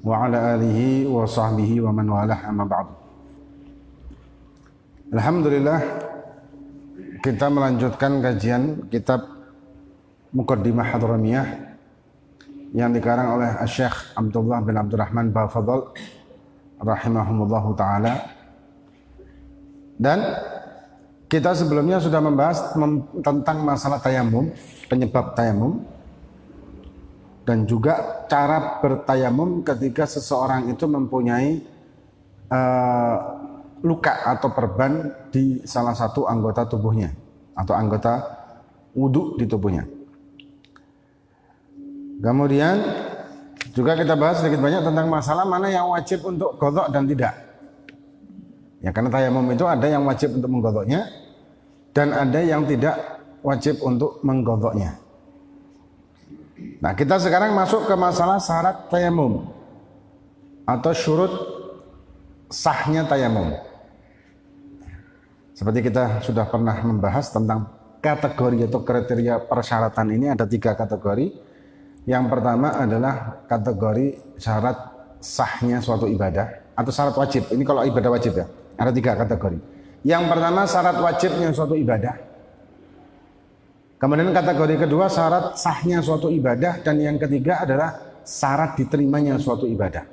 wa ala alihi wa sahbihi wa man walah amma ba'du. Alhamdulillah, kita melanjutkan kajian kitab Muqaddimah Hadramiyah yang dikarang oleh Syekh Abdullah bin Abdurrahman Bafadl rahimahumullahu ta'ala. Dan kita sebelumnya sudah membahas tentang masalah tayamum, penyebab tayamum, dan juga cara bertayamum ketika seseorang itu mempunyai luka atau perban di salah satu anggota tubuhnya atau anggota wudhu di tubuhnya. Kemudian juga kita bahas sedikit banyak tentang masalah mana yang wajib untuk qadha dan tidak. Ya, karena tayamum itu ada yang wajib untuk mengqadhanya dan ada yang tidak wajib untuk mengqadhanya. Nah, kita sekarang masuk ke masalah syarat tayamum atau syurut sahnya tayamum. Seperti kita sudah pernah membahas tentang kategori atau kriteria persyaratan ini, ada 3 kategori. Yang pertama adalah kategori syarat sahnya suatu ibadah atau syarat wajib. Ini kalau ibadah wajib ya, ada 3 kategori. Yang pertama syarat wajibnya suatu ibadah. Kemudian kategori kedua syarat sahnya suatu ibadah, dan yang ketiga adalah syarat diterimanya suatu ibadah.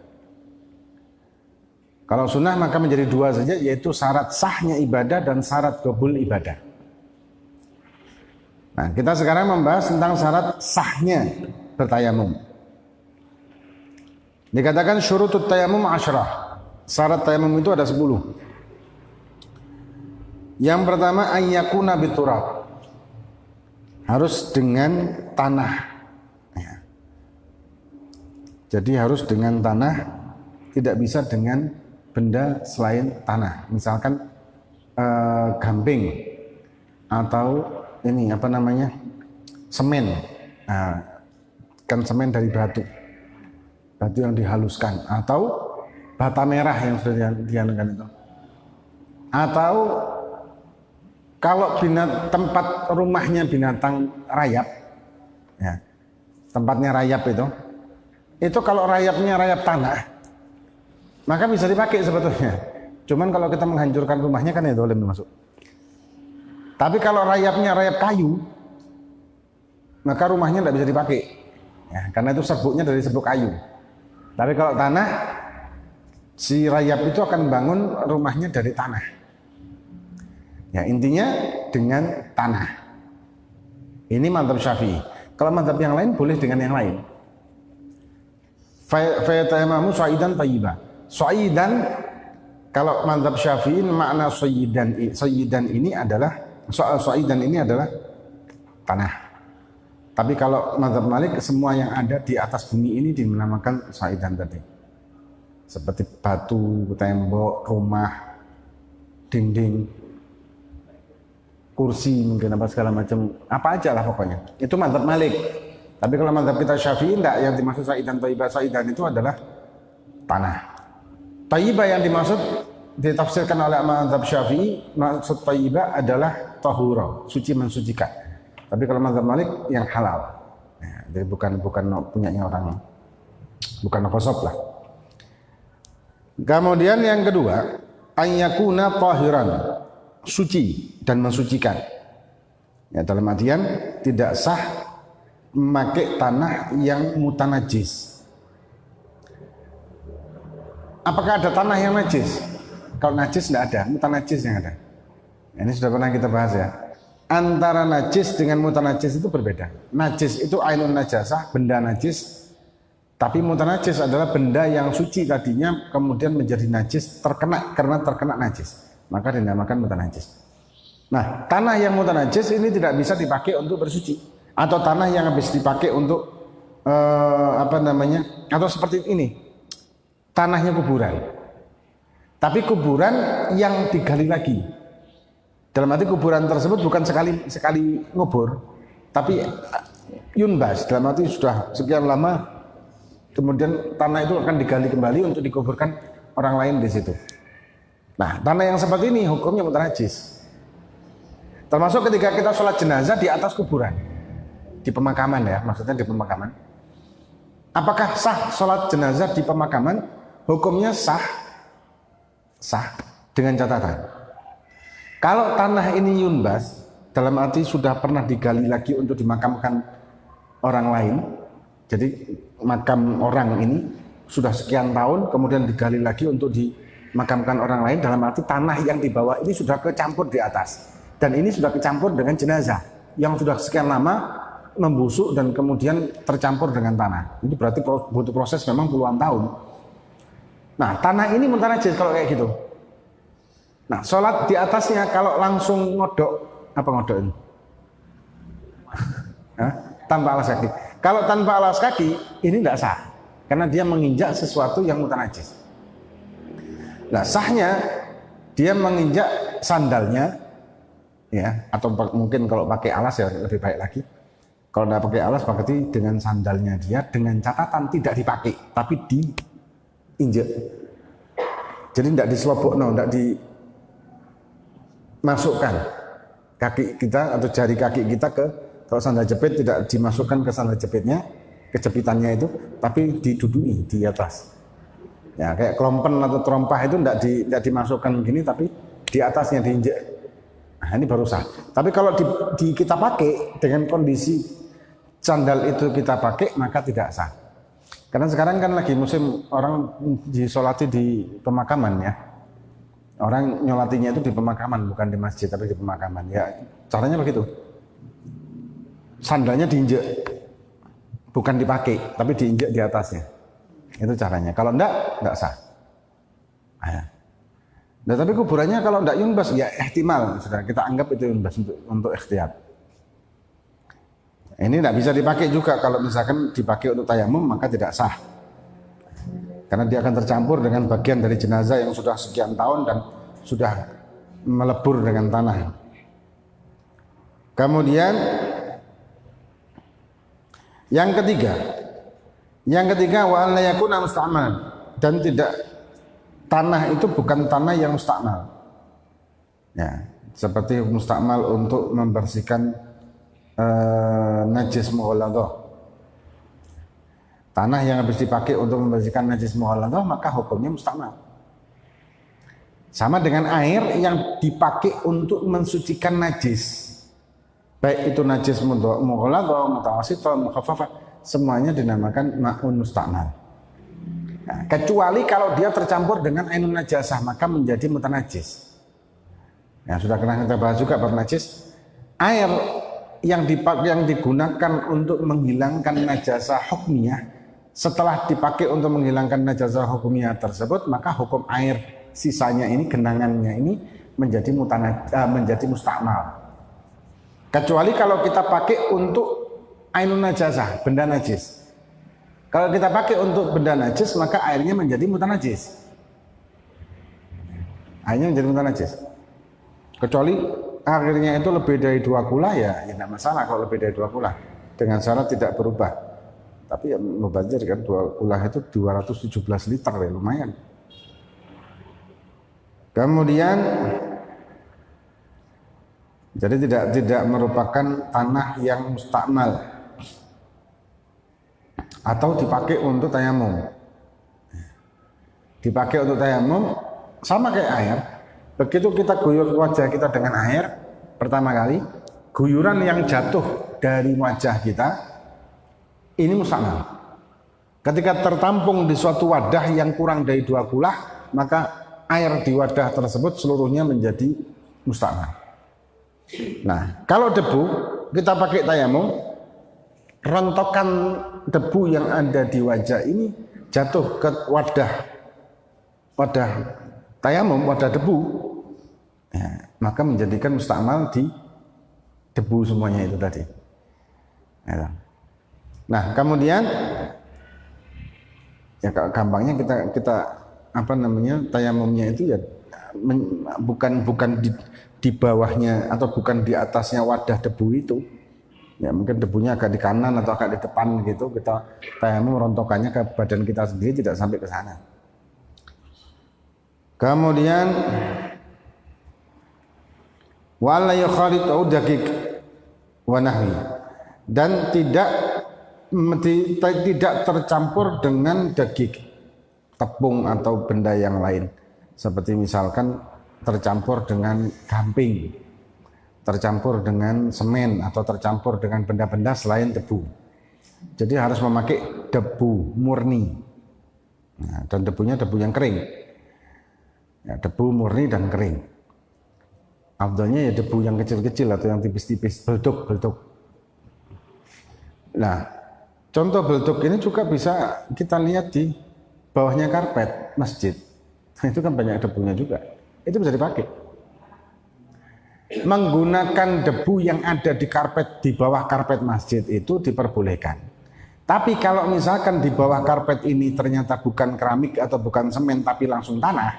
Kalau sunnah maka menjadi 2 saja, yaitu syarat sahnya ibadah dan syarat qabul ibadah. Nah, kita sekarang membahas tentang syarat sahnya bertayamum. Dikatakan syurutut tayamum 10. Syarat tayamum itu ada 10. Yang pertama ayyakuna biturab, harus dengan tanah ya. Jadi harus dengan tanah, tidak bisa dengan benda selain tanah. Misalkan gamping atau ini apa namanya, semen. Nah, kan semen dari batu yang dihaluskan, atau bata merah yang sudah dianukan itu, atau kalau tempat rumahnya binatang rayap, ya, tempatnya rayap itu kalau rayapnya rayap tanah, maka bisa dipakai sebetulnya. Cuman kalau kita menghancurkan rumahnya kan itu boleh masuk. Tapi kalau rayapnya rayap kayu, maka rumahnya tidak bisa dipakai, ya, karena itu serbuknya dari serbuk kayu. Tapi kalau tanah, si rayap itu akan bangun rumahnya dari tanah. Ya, intinya dengan tanah. Ini madzhab Syafi'i. Kalau madzhab yang lain boleh dengan yang lain. Fayatayamamu saidan thayyiba. Saidan, kalau madzhab Syafi'i makna saidan ini adalah tanah. Tapi kalau madzhab Malik, semua yang ada di atas bumi ini dinamakan saidan tadi. Seperti batu, tembok, rumah, dinding, kursi, mungkin apa segala macam, apa aja lah pokoknya. Itu madzhab Malik. Tapi kalau madzhab kita Syafi'i enggak, yang dimaksud saidan thayyibah, saidan itu adalah tanah. Thayyibah yang dimaksud ditafsirkan oleh madzhab Syafi'i, maksud thayyibah adalah tahura, suci, mensucikan. Tapi kalau madzhab Malik yang halal. Ya, jadi bukan punyanya orang, bukan ghasab lah. Kemudian yang kedua, ayyakuna tahiran, suci dan mensucikan. Ya, dalam artian tidak sah memakai tanah yang mutanajis. Apakah ada tanah yang najis? Kalau najis tidak ada, mutanajis yang ada. Ini sudah pernah kita bahas ya. Antara najis dengan mutanajis itu berbeda. Najis itu ainun najasah, benda najis. Tapi mutanajis adalah benda yang suci tadinya kemudian menjadi najis karena terkena najis. Maka dinamakan mutanajis. Nah, tanah yang mutanajis ini tidak bisa dipakai untuk bersuci, atau tanah yang habis dipakai untuk atau seperti ini, tanahnya kuburan. Tapi kuburan yang digali lagi. Dalam arti kuburan tersebut bukan sekali ngubur, tapi yunbas, dalam arti sudah sekian lama kemudian tanah itu akan digali kembali untuk dikuburkan orang lain di situ. Nah, tanah yang seperti ini hukumnya mutanajis. Termasuk ketika kita sholat jenazah di atas kuburan, di pemakaman ya, maksudnya di pemakaman. Apakah sah sholat jenazah di pemakaman? Hukumnya sah dengan catatan. Kalau tanah ini yunbas, dalam arti sudah pernah digali lagi untuk dimakamkan orang lain, jadi makam orang ini sudah sekian tahun kemudian digali lagi untuk dimakamkan orang lain, dalam arti tanah yang di bawah ini sudah kecampur di atas, dan ini sudah kecampur dengan jenazah yang sudah sekian lama membusuk dan kemudian tercampur dengan tanah. Ini berarti butuh proses memang puluhan tahun. Nah, tanah ini mutanajis kalau kayak gitu. Nah, sholat di atasnya kalau langsung ngodok, apa ngodok ini? Tanpa alas kaki. Kalau tanpa alas kaki, ini tidak sah. Karena dia menginjak sesuatu yang mutanajis. Nah, sahnya dia menginjak sandalnya, ya, atau mungkin kalau pakai alas ya lebih baik lagi. Kalau tidak pakai alas, berarti dengan sandalnya dia, dengan catatan tidak dipakai, tapi diinjak. Jadi tidak diselobok, tidak dimasukkan kaki kita atau jari kaki kita ke, kalau sandal jepit tidak dimasukkan ke sandal jepitnya, kejepitannya itu, tapi didudui di atas. Ya, kayak kelompen atau terompah itu tidak dimasukkan begini, tapi di atasnya diinjak. Nah, ini baru sah. Tapi kalau kita pakai dengan kondisi sandal itu kita pakai, maka tidak sah. Karena sekarang kan lagi musim orang disolati di pemakaman ya. Orang nyolatinya itu di pemakaman, bukan di masjid tapi di pemakaman. Ya, caranya begitu. Sandalnya diinjek, bukan dipakai, tapi diinjek di atasnya. Itu caranya. Kalau enggak sah. Nah, tapi kuburannya kalau enggak yunbas, ya ihtimal, sudah kita anggap itu yunbas untuk ikhtiyat. Ini tidak bisa dipakai juga. Kalau misalkan dipakai untuk tayamum, maka tidak sah. Karena dia akan tercampur dengan bagian dari jenazah yang sudah sekian tahun dan sudah melebur dengan tanah. Kemudian yang ketiga wa an la yakuna musta'malan, dan tidak, tanah itu bukan tanah yang musta'mal. Ya, seperti musta'mal untuk membersihkan najis mughalladhah. Tanah yang habis dipakai untuk membersihkan najis mughalladhah, maka hukumnya musta'mal. Sama dengan air yang dipakai untuk mensucikan najis. Baik itu najis mughalladhah, mutawassithah, mukhaffafah, semuanya dinamakan ma'un musta'mal. Nah, kecuali kalau dia tercampur dengan ainun najasah, maka menjadi mutanajis. Ya, sudah pernah kita bahas juga bab najis. Air yang digunakan untuk menghilangkan najasah hukmiyah, setelah dipakai untuk menghilangkan najasah hukmiyah tersebut, maka hukum air sisanya ini, genangannya ini menjadi mustakmal. Kecuali kalau kita pakai untuk ainun najasah, benda najis. Kalau kita pakai untuk benda najis, maka airnya menjadi mutanajis. Airnya menjadi mutanajis. Kecuali akhirnya itu lebih dari 2 kula, ya tidak masalah kalau lebih dari 2 kula, dengan syarat tidak berubah. Tapi ya mubazir kan, 2 kula itu 217 liter ya, lumayan. Kemudian jadi tidak merupakan tanah yang mustakmal atau dipakai untuk tayamum. Dipakai untuk tayamum sama kayak air. Begitu kita guyur wajah kita dengan air pertama kali, guyuran yang jatuh dari wajah kita ini mustakmal. Ketika tertampung di suatu wadah yang kurang dari 2 kulah, maka air di wadah tersebut seluruhnya menjadi mustakmal. Nah, kalau debu kita pakai tayamum, rontokan debu yang ada di wajah ini jatuh ke wadah tayamum, wadah debu, ya, maka menjadikan mustakmal di debu semuanya itu tadi. Ya. Nah, kemudian ya gampangnya kita apa namanya, tayamumnya itu ya bukan di bawahnya atau bukan di atasnya wadah debu itu. Ya mungkin debunya agak di kanan atau agak di depan gitu, kita tayamum rontokannya ke badan kita sendiri, tidak sampai ke sana. Kemudian wala yukhalitu daqiq wa nahwi, dan tidak tidak tercampur dengan daging tepung atau benda yang lain. Seperti misalkan tercampur dengan gamping, tercampur dengan semen, atau tercampur dengan benda-benda selain debu. Jadi harus memakai debu murni. Nah, dan debunya debu yang kering. Ya, debu murni dan kering. Afdalnya ya debu yang kecil-kecil atau yang tipis-tipis, belduk. Nah, contoh belduk ini juga bisa kita lihat di bawahnya karpet masjid. Itu kan banyak debunya juga. Itu bisa dipakai. Menggunakan debu yang ada di karpet, di bawah karpet masjid itu diperbolehkan. Tapi kalau misalkan di bawah karpet ini ternyata bukan keramik atau bukan semen tapi langsung tanah,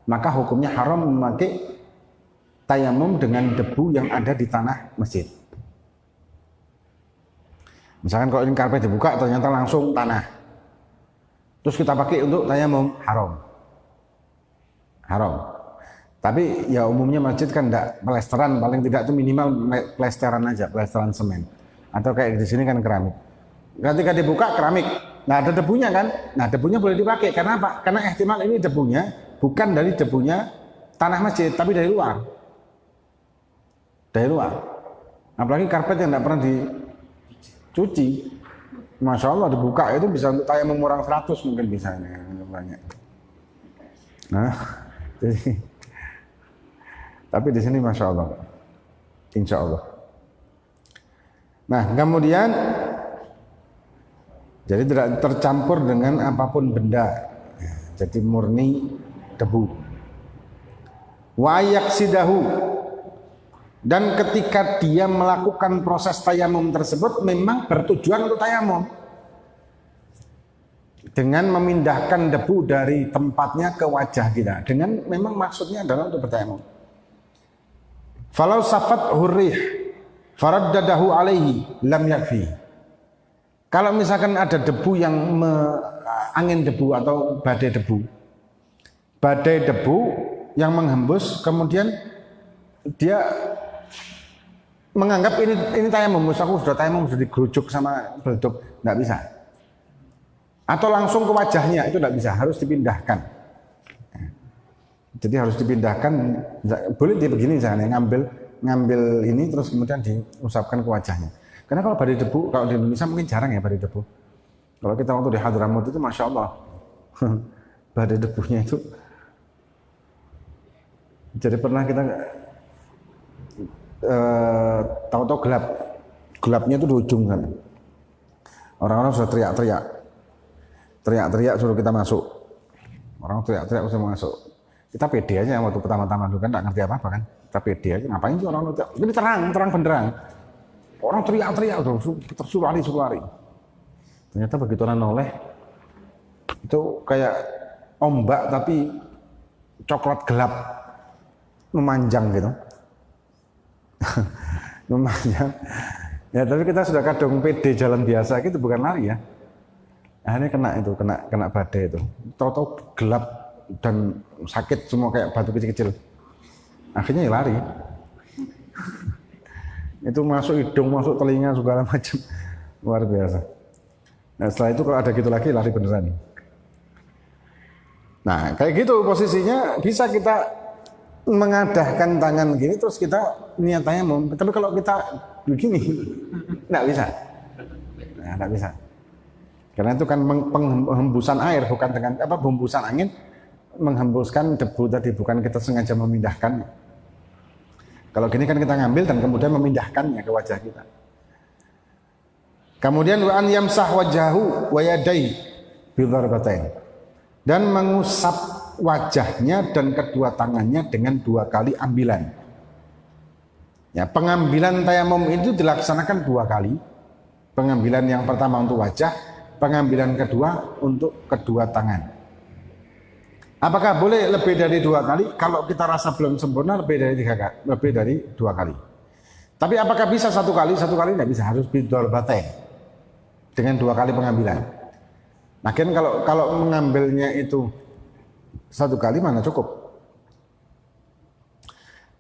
maka hukumnya haram memakai tayamum dengan debu yang ada di tanah masjid. Misalkan kalau ini karpet dibuka ternyata langsung tanah, terus kita pakai untuk tayamum, haram. Tapi ya umumnya masjid kan enggak plesteran, paling tidak itu minimal plesteran aja, plesteran semen. Atau kayak di sini kan keramik. Ketika dibuka keramik, nggak ada debunya kan? Nah, debunya boleh dipakai. Karena apa? Karena ihtimal ini debunya bukan dari debunya tanah masjid, tapi dari luar. Dari luar. Apalagi karpet yang nggak pernah dicuci. Masya Allah dibuka itu bisa untuk tayamum orang 100 mungkin bisa. Banyak. Nah, jadi, tapi di sini Masya Allah. Insya Allah. Nah, kemudian jadi tidak tercampur dengan apapun benda, jadi murni debu. Wa yaksidahu, dan ketika dia melakukan proses tayamum tersebut memang bertujuan untuk tayamum dengan memindahkan debu dari tempatnya ke wajah kita, dengan memang maksudnya adalah untuk bertayamum. Falau safat hurrih faraddadahu alaihi lam yakfi. Kalau misalkan ada debu yang angin debu atau badai debu yang menghembus, kemudian dia menganggap ini tayamum, aku sudah tayamum, sudah digerujuk sama belduk, nggak bisa. Atau langsung ke wajahnya, itu nggak bisa, harus dipindahkan. Jadi harus dipindahkan, boleh dia begini misalnya, ngambil ini terus kemudian diusapkan ke wajahnya. Karena kalau badai debu, kalau di Indonesia mungkin jarang ya badai debu. Kalau kita waktu di Hadramut itu Masya Allah, badai debunya itu. Jadi pernah kita tahu-tahu gelapnya itu di ujung kan. Orang-orang sudah teriak-teriak suruh kita masuk. Orang teriak-teriak suruh masuk. Kita pede aja waktu pertama-tama dulu kan, nggak ngerti apa-apa kan. Kita pede aja, ngapain sih orang teriak? Ini terang benderang. Orang teriak-teriak suruh lari. Ternyata begitu orang noleh, itu kayak ombak tapi coklat gelap memanjang gitu. Memanjang. Ya tapi kita sudah kadung pede jalan biasa gitu, bukan lari ya. Akhirnya kena badai itu. Tahu-tahu gelap dan sakit semua kayak batu kecil-kecil. Akhirnya ya lari. Itu masuk hidung, masuk telinga, segala macam, luar biasa. Nah setelah itu kalau ada gitu lagi lari beneran. Nah kayak gitu posisinya bisa kita mengadahkan tangan gini terus kita niat tayamum. Tapi kalau kita begini nggak bisa. Nah, nggak bisa. Karena itu kan penghembusan air, bukan dengan hembusan angin menghembuskan debu tadi, bukan kita sengaja memindahkan. Kalau gini kan kita ngambil dan kemudian memindahkannya ke wajah kita. Kemudian wa an yamsah wajahu wa yadai bidharbatain, dan mengusap wajahnya dan kedua tangannya dengan 2 kali ambilan. Ya, pengambilan tayamum itu dilaksanakan 2 kali. Pengambilan yang pertama untuk wajah, pengambilan kedua untuk kedua tangan. Apakah boleh lebih dari 2 kali? Kalau kita rasa belum sempurna lebih dari 3 kali, lebih dari 2 kali. Tapi apakah bisa 1 kali? 1 kali tidak bisa, harus bidharbatain dengan 2 kali pengambilan. Nah, kan kalau mengambilnya itu 1 kali mana cukup?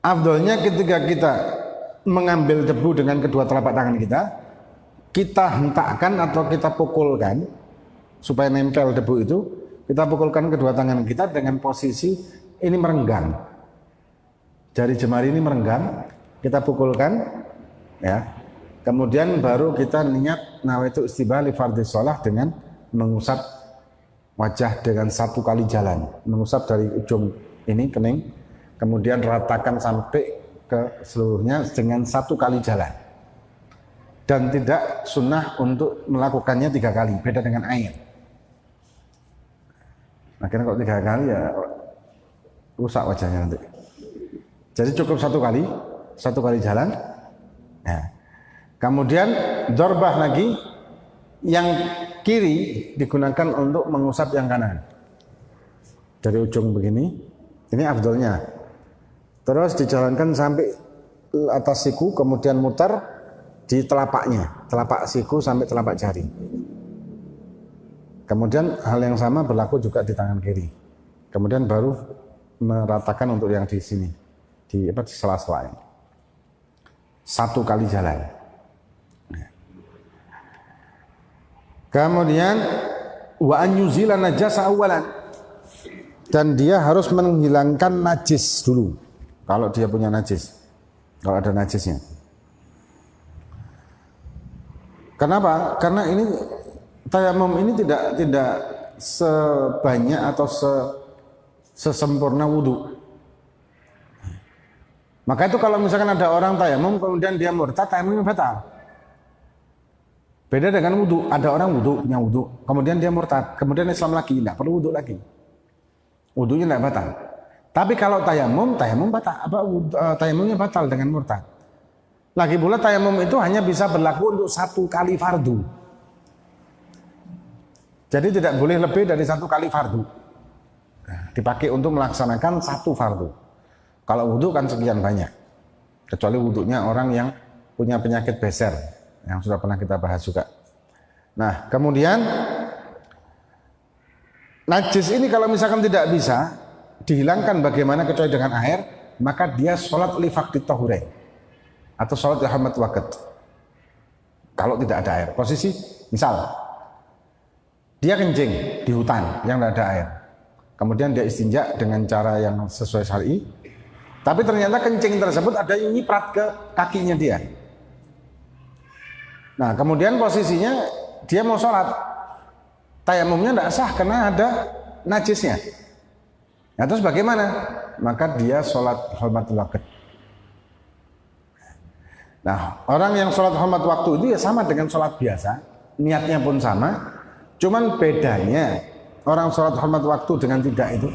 Afdolnya ketika kita mengambil debu dengan kedua telapak tangan kita, kita hentakkan atau kita pukulkan supaya nempel debu itu, kita pukulkan kedua tangan kita dengan posisi ini merenggang. Jari jemari ini merenggang, kita pukulkan ya. Kemudian baru kita niat nawaitu istibah li fardhi shalah dengan mengusap wajah dengan 1 kali jalan, mengusap dari ujung ini kening, kemudian ratakan sampai ke seluruhnya dengan 1 kali jalan. Dan tidak sunnah untuk melakukannya 3 kali, beda dengan air. Akhirnya kok 3 kali ya rusak wajahnya nanti. Jadi cukup 1 kali, 1 kali jalan. Ya. Kemudian dorbah lagi, yang kiri digunakan untuk mengusap yang kanan. Dari ujung begini, ini afdolnya. Terus dijalankan sampai atas siku, kemudian muter di telapaknya, telapak siku sampai telapak jari. Kemudian hal yang sama berlaku juga di tangan kiri. Kemudian baru meratakan untuk yang di sini, di sela-sela ini. 1 kali jalan. Kemudian wa an yuzila najasa awalan, dan dia harus menghilangkan najis dulu kalau dia punya najis, kalau ada najisnya. Kenapa? Karena ini tayamum ini tidak sebanyak atau sesempurna wudhu. Maka itu kalau misalkan ada orang tayamum kemudian dia murtad, tayamumnya batal. Beda dengan wudhu, ada orang wudhu, punya wudhu, kemudian dia murtad, kemudian Islam lagi, tidak perlu wudhu lagi, wudhunya tidak batal. Tapi kalau tayamum batal, tayamumnya batal dengan murtad. Lagi pula tayamum itu hanya bisa berlaku untuk 1 kali fardu. Jadi tidak boleh lebih dari 1 kali fardu. Nah, dipakai untuk melaksanakan 1 fardu. Kalau wudhu kan sekian banyak, kecuali wudhunya orang yang punya penyakit beser, yang sudah pernah kita bahas juga. Nah, kemudian najis ini kalau misalkan tidak bisa dihilangkan bagaimana kecuali dengan air, maka dia sholat li faqdi tahurai atau sholat li hurmat waqt. Kalau tidak ada air, posisi misal dia kencing di hutan yang tidak ada air, kemudian dia istinja dengan cara yang sesuai syar'i, tapi ternyata kencing tersebut ada yang nyiprat ke kakinya dia. Nah, kemudian posisinya dia mau sholat, tayamumnya tidak sah karena ada najisnya. Nah, terus bagaimana? Maka dia sholat hormatul waqt. Nah, orang yang sholat hormat waktu itu ya sama dengan sholat biasa, niatnya pun sama, cuman bedanya orang sholat hormat waktu dengan tidak itu,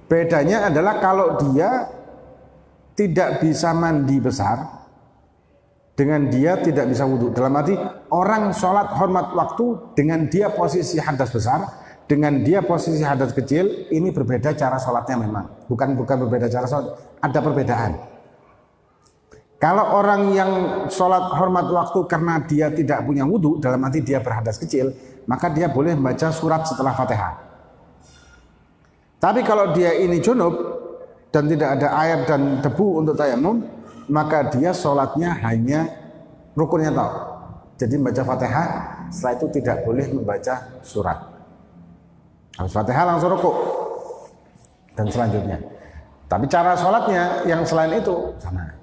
bedanya adalah kalau dia tidak bisa mandi besar, dengan dia tidak bisa wudhu. Dalam arti orang sholat hormat waktu dengan dia posisi hadas besar, dengan dia posisi hadas kecil, ini berbeda cara sholatnya memang. Bukan berbeda cara sholat, ada perbedaan. Kalau orang yang sholat hormat waktu karena dia tidak punya wudhu, dalam arti dia berhadas kecil, maka dia boleh membaca surat setelah Fatihah. Tapi kalau dia ini junub dan tidak ada air dan debu untuk tayamum, maka dia sholatnya hanya rukunnya tau. Jadi membaca Fatihah, setelah itu tidak boleh membaca surat. Habis Fatihah langsung rukuk dan selanjutnya. Tapi cara sholatnya yang selain itu sama.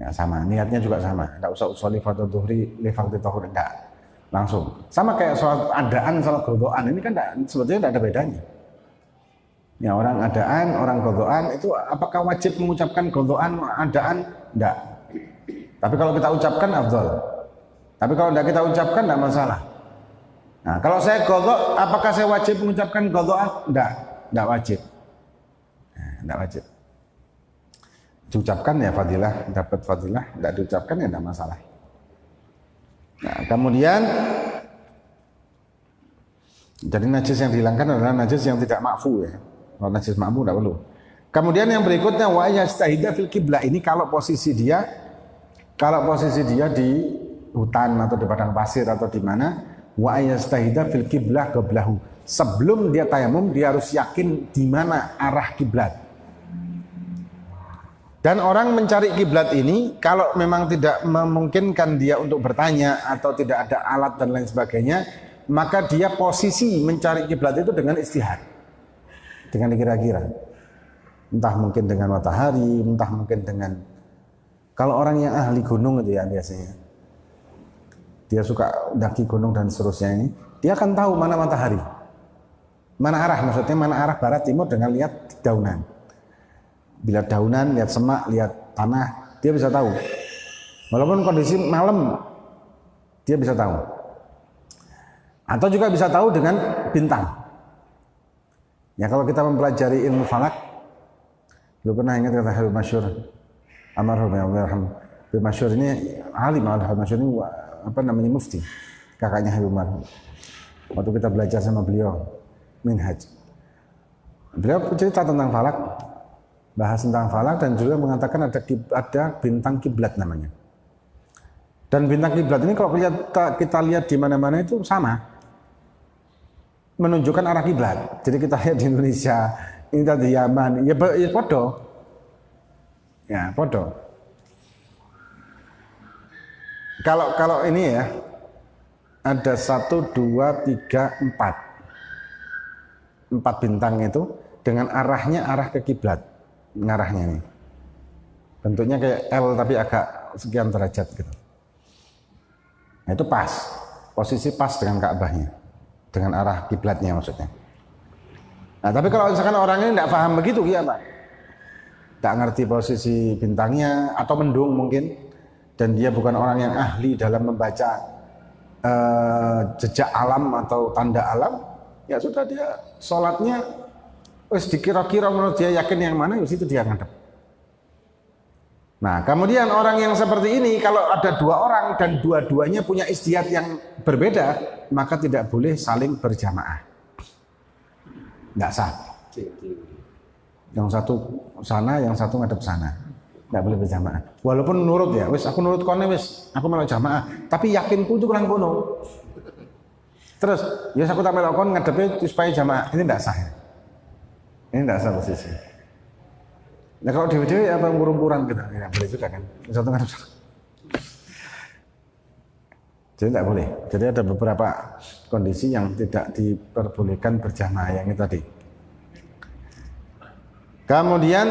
Ya sama, niatnya juga sama. Tidak usah usoli fardhu dhuhri li fardhi tahur, enggak. Langsung. Sama kayak sholat adaan, sholat qodhoan, ini kan sebetulnya tidak ada bedanya. Ya, orang adaan, orang qodhoan itu apakah wajib mengucapkan qodhoan, adaan? Enggak. Tapi kalau kita ucapkan afdal. Tapi kalau tidak kita ucapkan tidak masalah. Nah, kalau saya qodho, apakah saya wajib mengucapkan qodhoan? Enggak wajib. Nah, enggak wajib. Diucapkan ya fadilah, dapat fadilah, tidak diucapkan ya tidak masalah. Nah, kemudian jadi najis yang dihilangkan adalah najis yang tidak ma'fu ya. Kalau najis ma'fu tidak perlu. Kemudian yang berikutnya wa yastahida fil qiblah, ini kalau posisi dia di hutan atau di padang pasir atau di mana, wa yastahida fil qiblah qiblahu. Sebelum dia tayamum dia harus yakin di mana arah kiblat. Dan orang mencari kiblat ini kalau memang tidak memungkinkan dia untuk bertanya atau tidak ada alat dan lain sebagainya, maka dia posisi mencari kiblat itu dengan istihad, dengan kira-kira. Entah mungkin dengan matahari, entah mungkin dengan, kalau orang yang ahli gunung itu ya biasanya, dia suka daki gunung dan seterusnya ini, dia akan tahu mana matahari, mana arah, maksudnya mana arah barat timur dengan lihat daunan. Bila daunan, lihat semak, lihat tanah, dia bisa tahu. Walaupun kondisi malam, dia bisa tahu. Atau juga bisa tahu dengan bintang. Ya kalau kita mempelajari ilmu falak, lu pernah ingat kata Habib Masyur, almarhum ya Allah, Habib Masyur ini alim, Habib Masyur ini apa namanya mufti, kakaknya Habib Umar. Waktu kita belajar sama beliau Minhaj, beliau cerita tentang falak, bahas tentang falak dan juga mengatakan ada bintang kiblat namanya. Dan bintang kiblat ini kalau kita lihat di mana-mana itu sama, menunjukkan arah kiblat. Jadi kita lihat di Indonesia, ini tadi Yaman, ya podo, ya podo. Kalau ini ya ada 1, 2, 3, 4 bintang itu dengan arahnya arah ke kiblat. Ngarahnya ini bentuknya kayak L tapi agak sekian derajat gitu. Nah, itu pas, posisi pas dengan Ka'bahnya, dengan arah kiblatnya maksudnya. Nah tapi kalau misalkan orang ini tidak paham begitu, ya Pak, tidak ngerti posisi bintangnya atau mendung mungkin, dan dia bukan orang yang ahli dalam membaca jejak alam atau tanda alam, ya sudah dia sholatnya wis dikira-kira menurut dia yakin yang mana, ya itu dia ngadep. Nah, kemudian orang yang seperti ini kalau ada 2 orang dan dua-duanya punya istihad yang berbeda, maka tidak boleh saling berjamaah. Enggak sah. Yang satu sana, yang satu ngadep sana. Enggak boleh berjamaah. Walaupun nurut ya, wis aku nurut kone wis, aku melok jamaah, tapi yakinku itu kurang kono. Terus, ya aku tak melok kon ngadepe supaya jamaah. Ini enggak sah ya. Ini tidak sah posisi. Nah kalau dewi-dewi apa ngurung-ngurang gitu, ya boleh juga kan. Satu ngadep sana. Jadi tidak boleh. Jadi ada beberapa kondisi yang tidak diperbolehkan berjamaah yang itu tadi. Kemudian,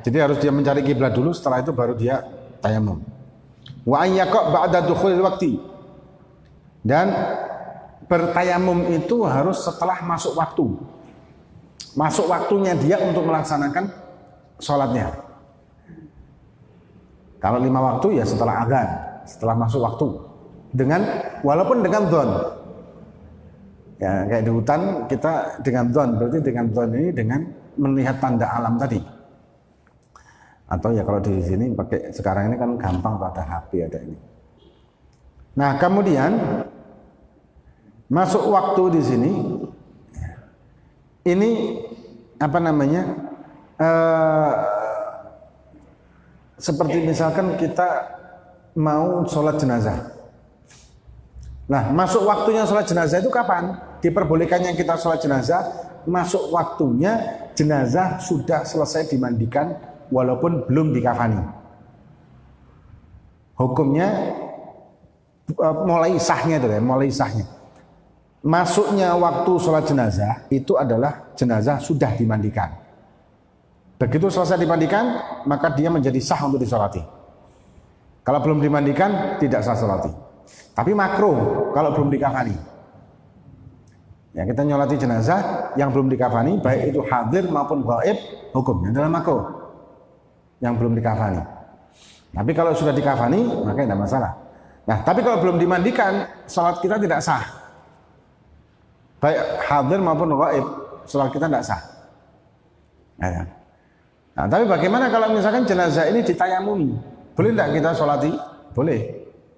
jadi harus dia mencari kiblat dulu. Setelah itu baru dia tayamum. Wa ayyaqa ba'da dukhulil waqti. Dan bertayamum itu harus setelah masuk waktu. Masuk waktunya dia untuk melaksanakan sholatnya. Kalau 5 waktu ya setelah azan, setelah masuk waktu. Walaupun dengan dhon. Ya kayak di hutan kita dengan dhon, berarti dengan dhon ini dengan melihat tanda alam tadi. Atau ya kalau di sini pakai sekarang ini kan gampang, ada HP ada ini. Nah kemudian masuk waktu di sini. Ini apa namanya seperti misalkan kita mau sholat jenazah. Nah masuk waktunya sholat jenazah itu kapan? Diperbolehkannya kita sholat jenazah, masuk waktunya jenazah sudah selesai dimandikan walaupun belum dikafani. Hukumnya mulai sahnya itu ya, mulai sahnya. Masuknya waktu sholat jenazah itu adalah jenazah sudah dimandikan. Begitu selesai dimandikan, maka dia menjadi sah untuk disolati. Kalau belum dimandikan, tidak sah solati. Tapi makruh kalau belum dikafani. Ya kita nyolati jenazah yang belum dikafani, baik itu hadir maupun gaib, hukumnya adalah makruh. Yang belum dikafani. Tapi kalau sudah dikafani, maka tidak masalah. Nah, tapi kalau belum dimandikan, sholat kita tidak sah. Baik hadir maupun gaib, sholat kita tidak sah. Nah, tapi bagaimana kalau misalkan jenazah ini ditayamumi? Boleh tidak kita sholati? Boleh.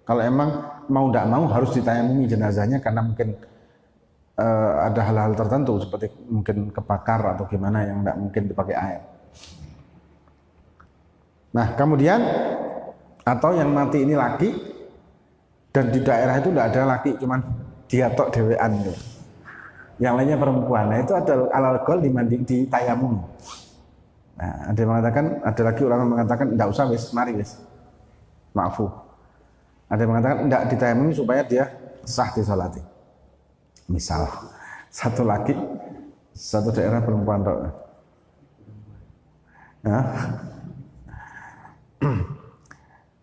Kalau emang mau tidak mau harus ditayamumi jenazahnya karena mungkin ada hal-hal tertentu seperti mungkin kebakar atau gimana yang tidak mungkin dipakai air. Nah kemudian atau yang mati ini laki dan di daerah itu tidak ada laki, cuman dia tok dewean gitu. Yang lainnya perempuan. Nah itu ada alal gol di tayamum. Nah, ada yang mengatakan, ada lagi ulama mengatakan tidak usah wis, mari wis, maafu. Ada yang mengatakan tidak ditayamumi supaya dia sah disolati. Misal satu lagi, satu daerah perempuan tok.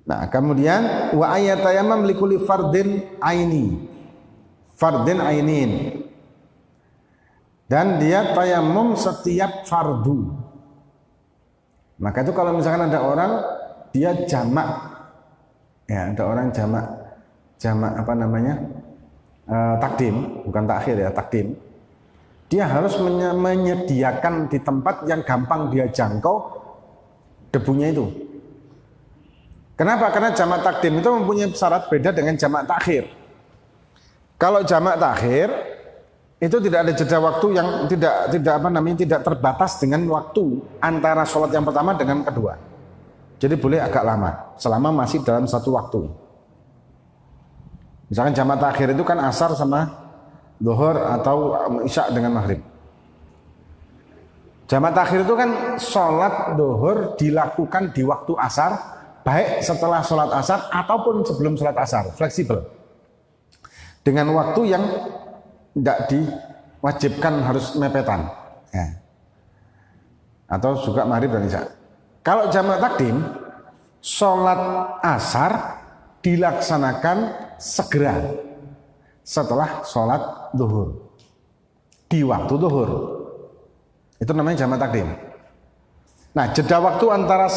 Nah, kemudian wa ayatayamam likuli fardin aini. Fardin ainin. Dan dia tayamum setiap fardu. Maka itu kalau misalkan ada orang dia jamak, ya ada orang jamak apa namanya, takdim, bukan takhir ya, takdim. Dia harus menyediakan di tempat yang gampang dia jangkau debunya itu. Kenapa? Karena jamak takdim itu mempunyai syarat beda dengan jamak takhir. Kalau jamak takhir itu tidak ada jeda waktu yang tidak terbatas dengan waktu antara sholat yang pertama dengan kedua. Jadi boleh agak lama, selama masih dalam satu waktu. Misalkan jamak takhir itu kan asar sama zuhur atau isya dengan maghrib. Jamak takhir itu kan sholat zuhur dilakukan di waktu asar, baik setelah sholat asar ataupun sebelum sholat asar, fleksibel. Dengan waktu yang tidak diwajibkan harus mepetan, ya. Atau juga maghrib dan isya. Kalau jamak takdim, sholat asar dilaksanakan segera setelah sholat zuhur, di waktu zuhur. Itu namanya jamak takdim. Nah, jeda waktu antara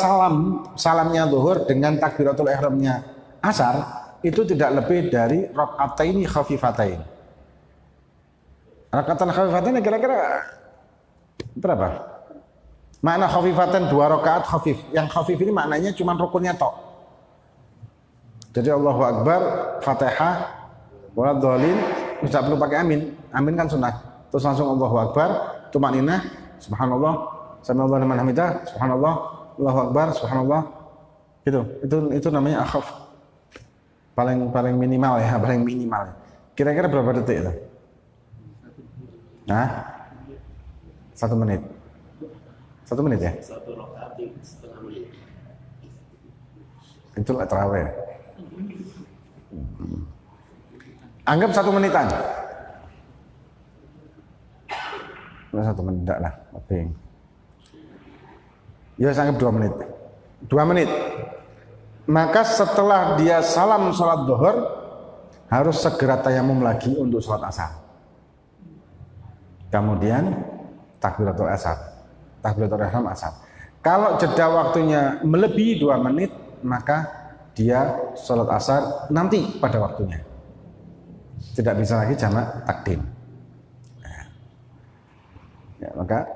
salamnya zuhur dengan takbiratul ihramnya asar itu tidak lebih dari rakataini khafifatain. Rakatan khafifatain kira-kira berapa? Makna khafifatain 2 rakaat khafif. Yang khafif ini maknanya cuma rukunnya tok. Jadi Allahu Akbar, Fatihah, waladhdallin, tidak perlu pakai amin. Amin kan sunnah. Terus langsung Allahu Akbar, tumaninah, subhanallah, sami'allahu liman hamidah, subhanallah, Allahu Akbar, subhanallah. Gitu. Itu namanya akhaf. Paling minimal ya, paling minimal. Kira-kira berapa detik itu? Nah, 1 menit. 1 menit ya? 1 rakaat 1,5 menit. Itu tarawih. Anggap 1 menitan. 1 menit enggak lah, lebih. Ya, anggap 2 menit. 2 menit. Maka setelah dia salam sholat zuhur harus segera tayamum lagi untuk sholat asar. Kemudian takbiratul ihram asar. Kalau jeda waktunya melebihi 2 menit, maka dia sholat asar nanti pada waktunya. Tidak bisa lagi jamak takdim. Ya, maka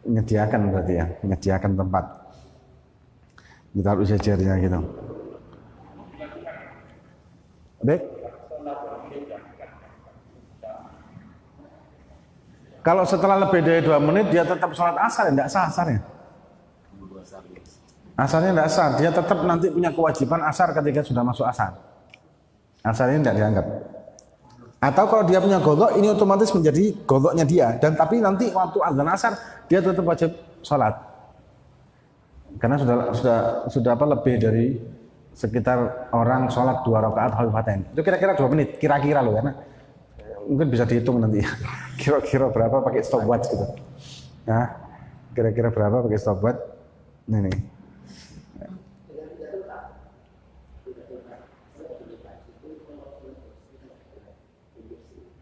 menyediakan berarti ya, menyediakan tempat. Ditaruh sejarnya gitu. Baik. Kalau setelah lebih dari 2 menit dia tetap sholat asar, tidak sah asarnya. Asarnya tidak sah, dia tetap nanti punya kewajiban asar ketika sudah masuk asar. Asarnya tidak dianggap. Atau kalau dia punya godok, ini otomatis menjadi godoknya dia. Dan tapi nanti waktu azan asar dia tetap wajib sholat. Karena sudah lebih dari sekitar orang sholat 2 rakaat khafifatain. Itu kira-kira 2 menit, kira-kira loh, karena mungkin bisa dihitung nanti. Kira-kira berapa pakai stopwatch gitu. Nah, kira-kira berapa pakai stopwatch? Ini.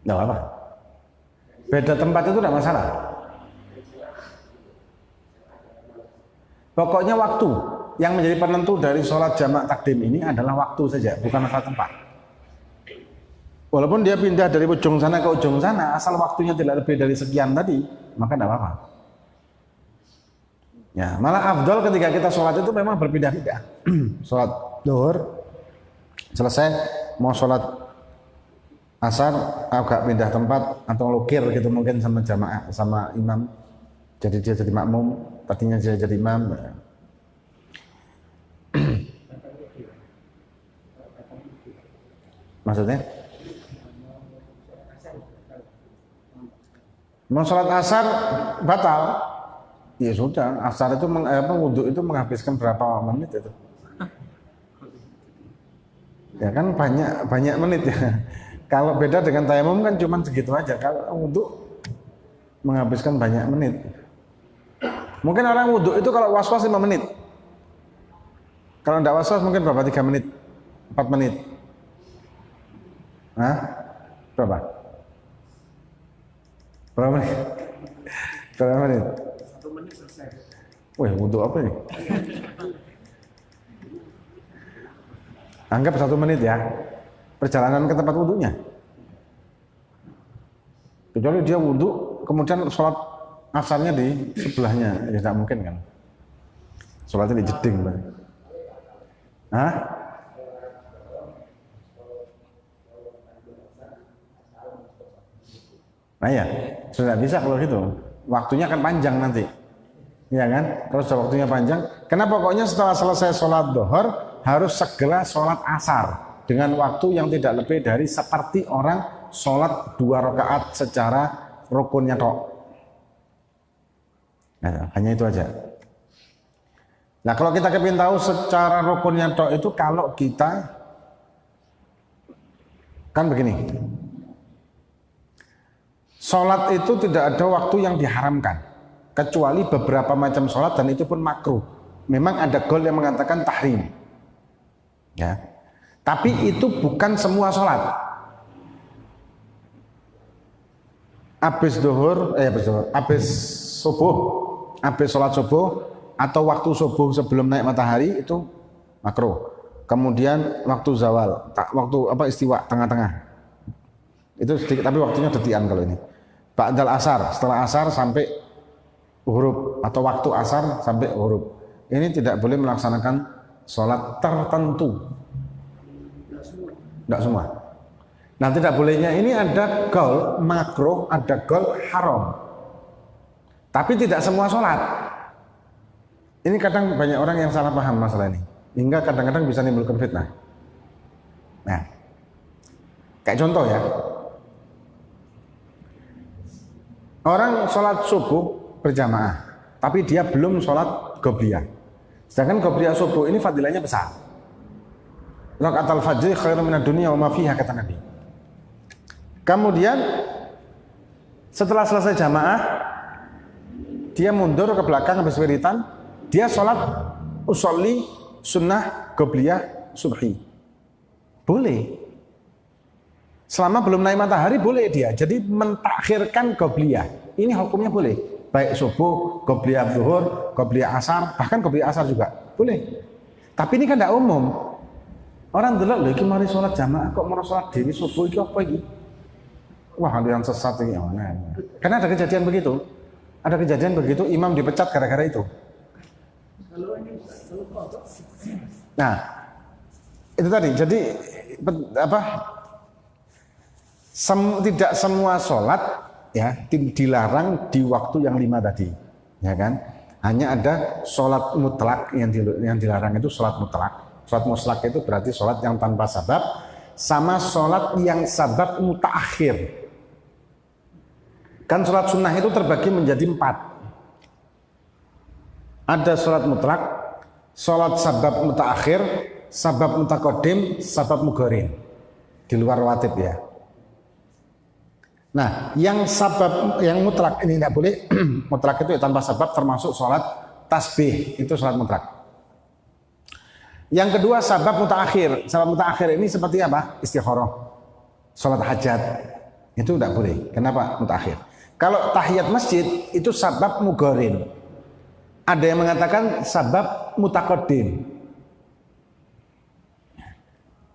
Nggak apa. Beda tempat itu tidak masalah. Pokoknya waktu yang menjadi penentu dari sholat jamak takdim ini adalah waktu saja, bukan masalah tempat. Walaupun dia pindah dari ujung sana ke ujung sana, asal waktunya tidak lebih dari sekian tadi, maka tidak apa-apa. Ya, malah afdal ketika kita sholat itu memang berpindah-pindah. Sholat zuhur selesai, mau sholat asar agak pindah tempat atau lokir gitu mungkin sama jamaah sama imam. Jadi dia jadi makmum, tadinya dia jadi imam. Maksudnya? Mau sholat asar batal. Ya sudah, asar itu wudhu itu menghabiskan berapa menit itu? Ya kan banyak menit ya. Kalau beda dengan tayamum kan cuma segitu aja. Kalau wudhu menghabiskan banyak menit. Mungkin orang wudhu itu kalau was-was 5 menit. Kalau tidak was-was mungkin berapa? 3 menit, 4 menit. Hah? Berapa? Berapa menit? Berapa menit? 1 menit selesai. Wih, wudhu apa ini? Anggap 1 menit ya. Perjalanan ke tempat wudhunya. Kecuali dia wudhu, kemudian sholat asarnya di sebelahnya, ya tidak mungkin kan? Sholatnya di jeding, Bang. Hah? Nah ya, sudah bisa kalau gitu. Waktunya akan panjang nanti. Ya kan? Kalau sudah waktunya panjang, kenapa pokoknya setelah selesai sholat duhur harus segera sholat asar dengan waktu yang tidak lebih dari seperti orang sholat 2 rakaat secara rukunnya tok. Nah, hanya itu aja. Nah, kalau kita kepingin tahu secara rukunnya tok itu kalau kita kan begini. Sholat itu tidak ada waktu yang diharamkan kecuali beberapa macam sholat dan itu pun makruh. Memang ada gol yang mengatakan tahrim. Ya. Tapi itu bukan semua sholat. Habis subuh, habis sholat subuh atau waktu subuh sebelum naik matahari itu makruh. Kemudian waktu zawal, waktu istiwa tengah-tengah. Itu sedikit tapi waktunya detikan kalau ini. Ba'dal asar, setelah asar sampai huruf atau waktu asar sampai huruf. Ini tidak boleh melaksanakan sholat tertentu. Tidak semua. Nah, tidak bolehnya ini ada gaul makruh, ada gaul haram. Tapi tidak semua sholat. Ini kadang banyak orang yang salah paham masalah ini. Hingga kadang-kadang bisa menimbulkan fitnah. Nah, kayak contoh ya. Orang sholat subuh berjamaah, tapi dia belum sholat qobliyah. Sedangkan qobliyah subuh ini fadilahnya besar. Rakaatul fajr khairun minad dunya wa ma fiha, kata Nabi. Kemudian setelah selesai jamaah, dia mundur ke belakang habis wiritan, dia sholat usolli sunnah qobliyah subhi. Boleh. Selama belum naik matahari boleh dia. Jadi mentakhirkan qobliyah. Ini hukumnya boleh. Baik subuh, qobliyah zuhur, qobliyah asar, bahkan qobliyah asar juga boleh. Tapi ini kan tidak umum. Orang delok lho iki mari sholat jamaah kok mau sholat dewi subuh iki apa iki? Wah, ada yang sesat ini. Karena ada kejadian begitu. Ada kejadian begitu, imam dipecat gara-gara itu. Nah, itu tadi. Jadi tidak semua sholat ya dilarang di waktu yang 5 tadi, ya kan? Hanya ada sholat mutlak yang dilarang itu sholat mutlak. Sholat mutlak itu berarti sholat yang tanpa sabab, sama sholat yang sabab mutaakhir. Kan sholat sunnah itu terbagi menjadi 4. Ada sholat mutlak, sholat sabab mutaakhir, sabab mutaqaddim, sabab mugharin. Di luar rawatib ya. Nah, yang mutlak ini tidak boleh. Mutlak itu tanpa sebab, termasuk sholat tasbih, itu sholat mutlak. Yang kedua sabab mutaakhir. Sabab mutaakhir ini seperti apa? Istikharah, sholat hajat, itu tidak boleh. Kenapa mutaakhir? Kalau tahiyat masjid itu sabab mugharin. Ada yang mengatakan sabab mutaqaddim.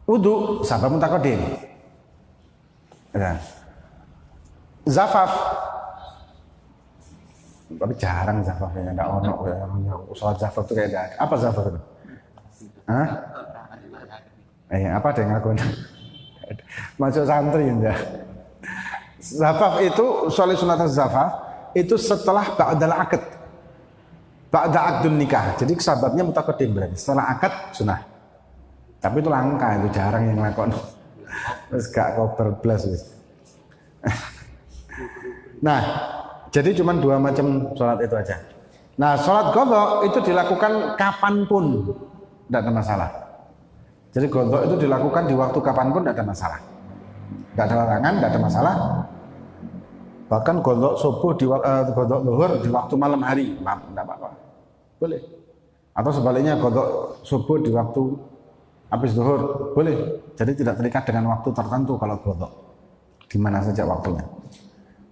Wudu sabab mutaqaddim. Nah. Zafaf, tapi jarang zafaf ya, nggak ono sholat zafaf itu kayak apa zafaf itu? Hah? Apa ada yang ngakuin? Masuk santri ya. Zafaf itu sholat sunat zafaf itu setelah ba'dal akad, ba'da akdun nikah. Jadi sababnya mutaqaddim berarti setelah akad sunnah. Tapi itu langka, itu jarang yang ngakon. Terus gak kober blas wis. Nah, jadi cuma 2 macam sholat itu aja. Nah, sholat qadha itu dilakukan kapanpun, tidak ada masalah. Jadi qadha itu dilakukan di waktu kapanpun, tidak ada masalah. Tidak ada larangan, tidak ada masalah. Bahkan qadha subuh qadha zuhur di waktu malam hari, tidak apa-apa. Boleh. Atau sebaliknya qadha subuh di waktu habis zuhur, boleh. Jadi tidak terikat dengan waktu tertentu kalau qadha. Di mana saja waktunya.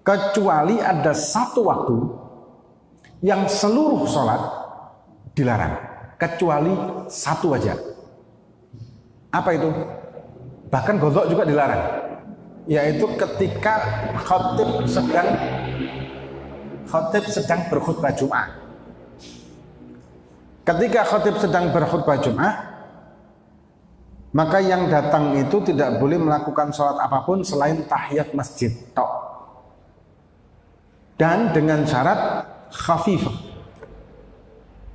Kecuali ada satu waktu yang seluruh sholat dilarang, kecuali satu aja. Apa itu? Bahkan qadha juga dilarang, yaitu ketika khatib sedang berkhutbah Jumat. Ketika khatib sedang berkhutbah Jumat, maka yang datang itu tidak boleh melakukan sholat apapun selain tahiyat masjid tok. Dan dengan syarat khafif,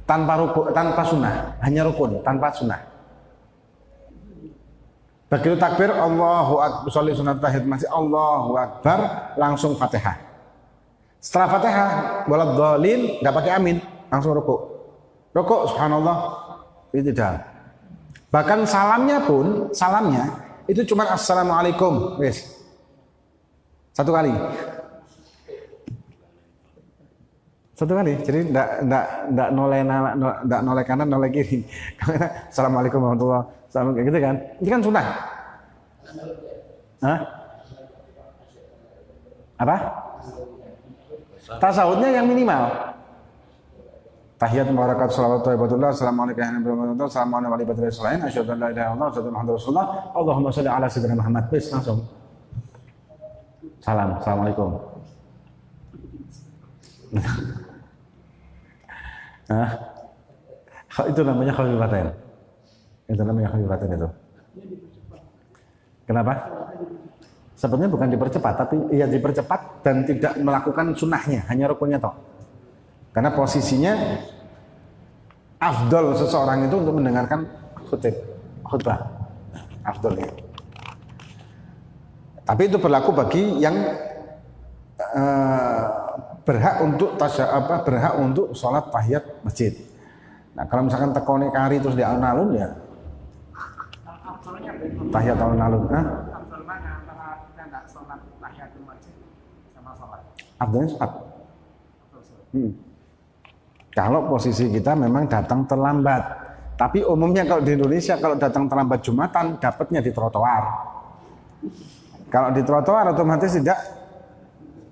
tanpa rukun, tanpa sunnah, hanya rukun, tanpa sunnah. Begitu takbir, Allahu Akbar, sholli sunat tahiyat masjid, Allahu Akbar, langsung Fatihah. Setelah Fatihah, walad dhalin, nggak pakai amin, langsung rukuk. Rukuk, subhanallah, itu dah. Bahkan salamnya itu cuma assalamualaikum, wes. Satu kali. Jadi enggak noleh kanan, noleh kiri. Assalamualaikum warahmatullahi wabarakatuh, gitu kan? Ini kan sunnah. Hah? Apa? Tasawufnya yang minimal. Tahiyat mubarakatuh shalawat thayyibatullah, assalamualaikum warahmatullahi wabarakatuh, assalamualaikum warahmatullahi wabarakatuh, asyhadu an la ilaha illallah, asyhadu anna muhammadar rasulullah, Allahumma shalli ala sayyidina Muhammad. Bis langsung. Salam, assalamualaikum. Nah, itu namanya khafifatain. Itu namanya khafifatain itu. Kenapa? Sebenarnya bukan dipercepat, tapi ya dipercepat dan tidak melakukan sunnahnya, hanya rukunnya toh. Karena posisinya afdol seseorang itu untuk mendengarkan khutbah. Afdolnya. Tapi itu berlaku bagi yang berhak untuk sholat tahiyat masjid. Nah, kalau misalkan tekoni kari terus di alun-alun ya tahiyat alun-alun. Afdal mana antara kita nggak sholat tahiyatul masjid sama sholat? Afdalnya sholat. Kalau posisi kita memang datang terlambat. Tapi umumnya kalau di Indonesia kalau datang terlambat Jumatan dapatnya di trotoar. Kalau di trotoar otomatis tidak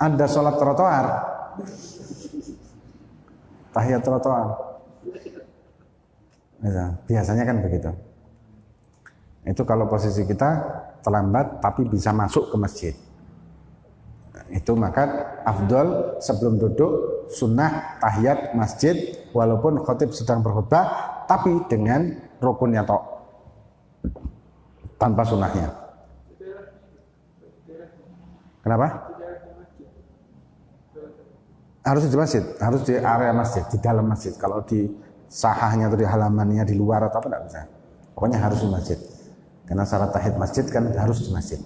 ada sholat trotoar. Tahiyat trotoar. Biasanya kan begitu. Itu kalau posisi kita terlambat tapi bisa masuk ke masjid. Itu maka afdol sebelum duduk sunnah tahiyat masjid walaupun khatib sedang berkhutbah tapi dengan rukunnya tok, tanpa sunnahnya. Kenapa? Harus di masjid, harus di area masjid, di dalam masjid. Kalau di sahahnya atau di halamannya di luar atau apa tidak bisa. Pokoknya harus di masjid. Karena syarat tahiyat masjid kan harus di masjid.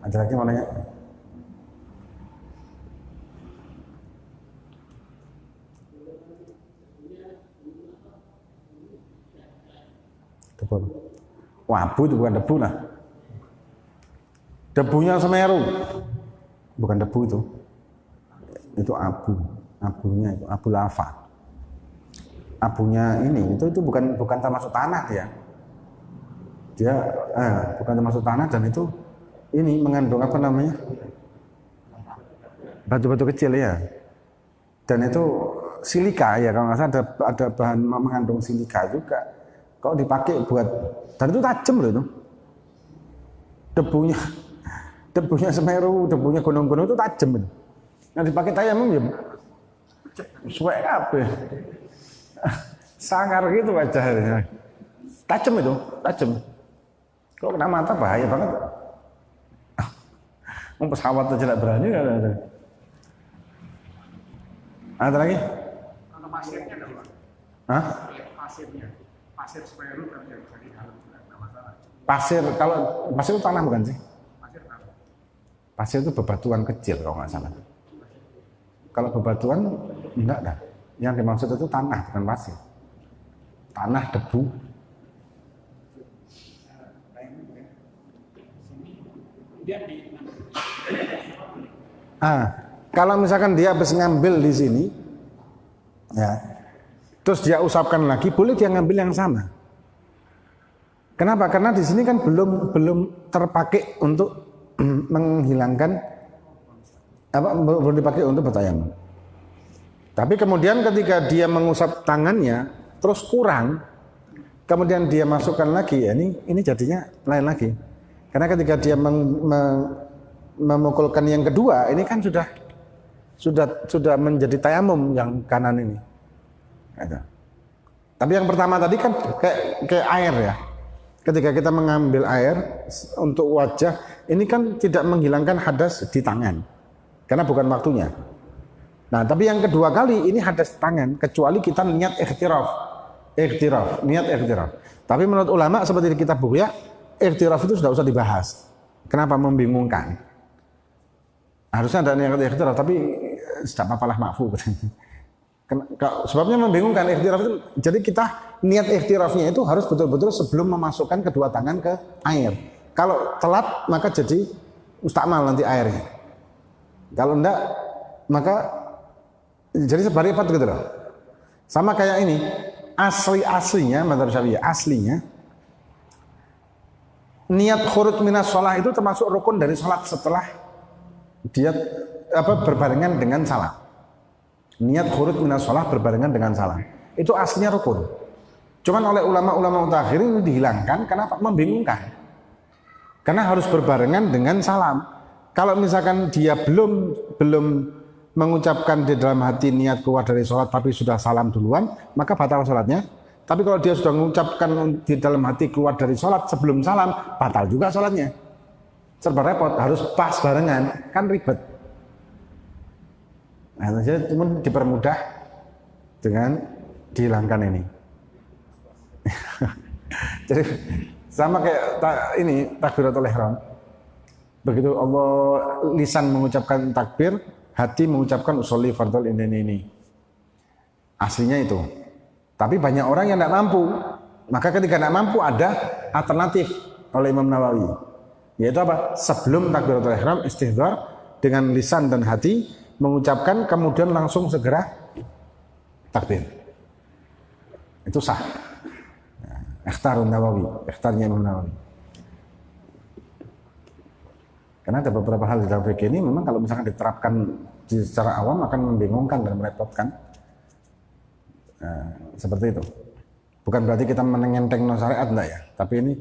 Ada lagi mau nanya? Debu. Wabu itu bukan debu lah. Debunya Semeru. Bukan debu itu. Itu abu. Abunya itu abu lava. Abunya ini itu bukan termasuk tanah dia. Dia bukan termasuk tanah dan itu ini mengandung apa namanya? Batu-batu kecil ya. Dan itu silika ya kalau nggak salah ada bahan mengandung silika juga. Kalau dipakai buat dan itu tajam loh itu. Debunya Semeru, debunya gunung-gunung itu tajam itu. Yang dipakai tayamum ya suwe kabeh. Sangar gitu wajahnya. Tajam itu, tajam. Kalau kena mata bahaya banget. Pesawat aja tidak berani ada. Ada lagi? Kalau pasirnya ada Pak? Hah? Pasirnya, pasir Semeru kan yang dari dalam juga nggak masalah. Pasir, kalau pasir itu tanah bukan sih? Pasir tanah. Pasir itu bebatuan kecil kalau nggak salah. Kalau bebatuan enggak dah. Yang dimaksud itu tanah bukan pasir. Tanah, debu. Kalau misalkan dia habis ngambil di sini, ya, terus dia usapkan lagi, boleh dia ngambil yang sama. Kenapa? Karena di sini kan belum terpakai untuk menghilangkan belum dipakai untuk bertayamum. Tapi kemudian ketika dia mengusap tangannya terus kurang, kemudian dia masukkan lagi, ya ini jadinya lain lagi. Karena ketika dia memukulkan yang kedua, ini kan sudah menjadi tayamum yang kanan ini. Tapi yang pertama tadi kan kayak air ya. Ketika kita mengambil air untuk wajah, ini kan tidak menghilangkan hadas di tangan, karena bukan waktunya. Nah, tapi yang kedua kali ini hadas tangan, kecuali kita niat ikhtiraf, niat ikhtiraf. Tapi menurut ulama seperti di kitab Bughya, ikhtiraf itu sudah usah dibahas. Kenapa membingungkan? Harusnya ada niat ikhtiraf, tapi tidak apa-apalah maafu. Sebabnya membingungkan ikhtiraf itu. Jadi kita niat ikhtirafnya itu harus betul-betul sebelum memasukkan kedua tangan ke air. Kalau telat maka jadi mustakmal nanti airnya. Kalau enggak maka jadi sebaripat gitu loh. Sama kayak ini, aslinya madzhab Syafi'iyah, aslinya niat khuruj minas shalah itu termasuk rukun dari salat setelah dia berbarengan dengan salam. Niat khuruj minas shalah berbarengan dengan salam. Itu aslinya rukun. Cuman oleh ulama-ulama mutakhirin ini dihilangkan karena membingungkan. Karena harus berbarengan dengan salam. Kalau misalkan dia belum mengucapkan di dalam hati niat keluar dari sholat tapi sudah salam duluan, maka batal sholatnya. Tapi kalau dia sudah mengucapkan di dalam hati keluar dari sholat sebelum salam, batal juga sholatnya. Serba repot, harus pas barengan, kan ribet. Nah, jadi cuma dipermudah dengan dihilangkan ini. Jadi sama kayak takbiratul ihram. Begitu Allah lisan mengucapkan takbir, hati mengucapkan usolli fardhol ini. Aslinya itu. Tapi banyak orang yang tidak mampu. Maka ketika tidak mampu ada alternatif oleh Imam Nawawi. Yaitu apa? Sebelum takbiratul ihram istihdhar dengan lisan dan hati mengucapkan, kemudian langsung segera takbir. Itu sah. Ikhtarun Nawawi, ikhtarnya Imam Nawawi. Karena ada beberapa hal di dalam fikih ini memang kalau misalkan diterapkan secara awam akan membingungkan dan merepotkan. Seperti itu. Bukan berarti kita menenteng syariat, enggak ya. Tapi ini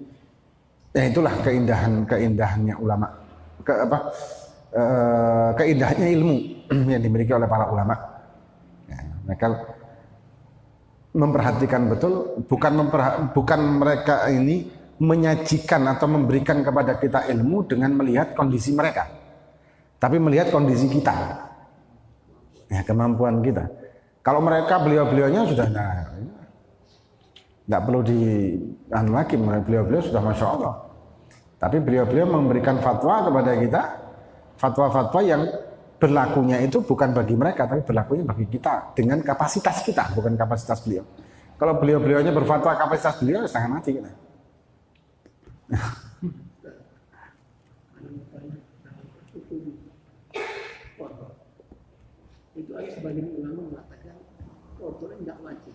ya itulah keindahannya ulama. Keindahannya ilmu yang dimiliki oleh para ulama. Ya, mereka memperhatikan betul, bukan mereka ini menyajikan atau memberikan kepada kita ilmu dengan melihat kondisi mereka, tapi melihat kondisi kita, ya, kemampuan kita. Kalau mereka beliau-beliaunya sudah tidak perlu lagi, beliau-beliau sudah masya Allah. Tapi beliau-beliau memberikan fatwa kepada kita, fatwa-fatwa yang berlakunya itu bukan bagi mereka, tapi berlakunya bagi kita dengan kapasitas kita, bukan kapasitas beliau. Kalau beliau-beliaunya berfatwa kapasitas beliau, setengah mati kita. Itu ada sebagian ulama mengatakan kotoran tidak wajib.